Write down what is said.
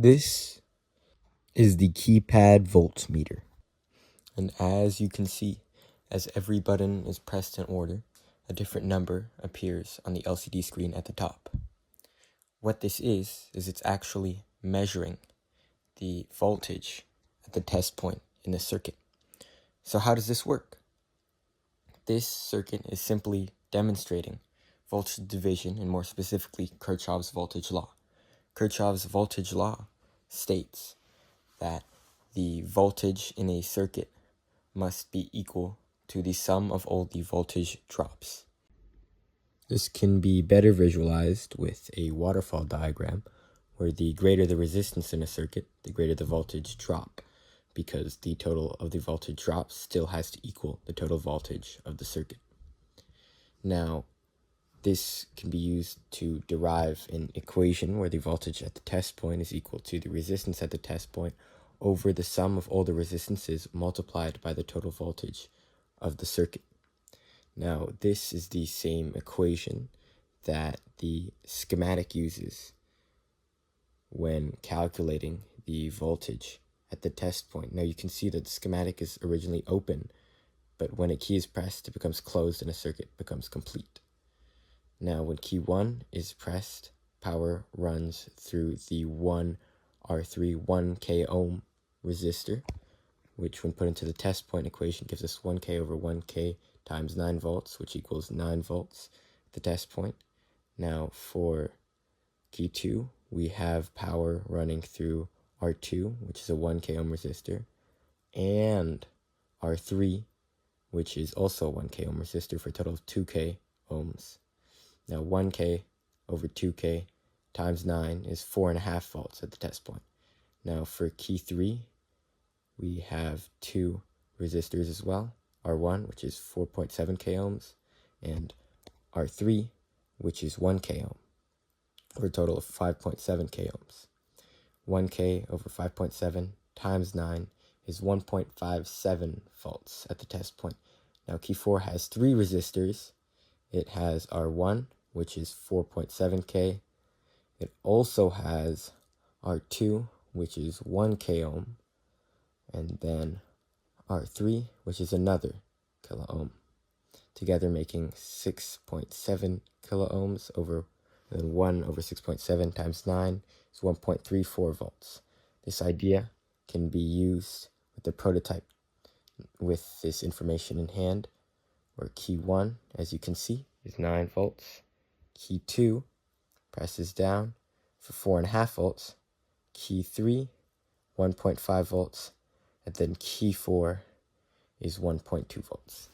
This is the Keypad Voltmeter, and as you can see, as every button is pressed in order, a different number appears on the LCD screen at the top. What this is it's actually measuring the voltage at the test point in the circuit. So how does this work? This circuit is simply demonstrating voltage division, and more specifically Kirchhoff's voltage law. Kirchhoff's voltage law states that the voltage in a circuit must be equal to the sum of all the voltage drops. This can be better visualized with a waterfall diagram, where the greater the resistance in a circuit, the greater the voltage drop, because the total of the voltage drops still has to equal the total voltage of the circuit. Now, this can be used to derive an equation where the voltage at the test point is equal to the resistance at the test point over the sum of all the resistances multiplied by the total voltage of the circuit. Now, this is the same equation that the schematic uses when calculating the voltage at the test point. Now, you can see that the schematic is originally open, but when a key is pressed, it becomes closed and a circuit becomes complete. Now, when key 1 is pressed, power runs through the 1R3 1K ohm resistor, which when put into the test point equation gives us 1K over 1K times 9 volts, which equals 9 volts at the test point. Now, for key 2, we have power running through R2, which is a 1K ohm resistor, and R3, which is also a 1K ohm resistor, for a total of 2K ohms. Now, 1K over 2K times 9 is 4.5 volts at the test point. Now, for key 3, we have two resistors as well. R1, which is 4.7K ohms, and R3, which is 1K ohm, for a total of 5.7K ohms. 1K over 5.7 times 9 is 1.57 volts at the test point. Now, key 4 has three resistors. It has R1, which is 4.7K. It also has R2, which is 1K ohm, and then R3, which is another kilo ohm, together making 6.7 kilo ohms over, and then 1 over 6.7 times 9 is 1.34 volts. This idea can be used with the prototype with this information in hand, where key 1, as you can see, is 9 volts. Key 2 presses down for 4.5 volts. Key 3, 1.5 volts. And then key 4 is 1.2 volts.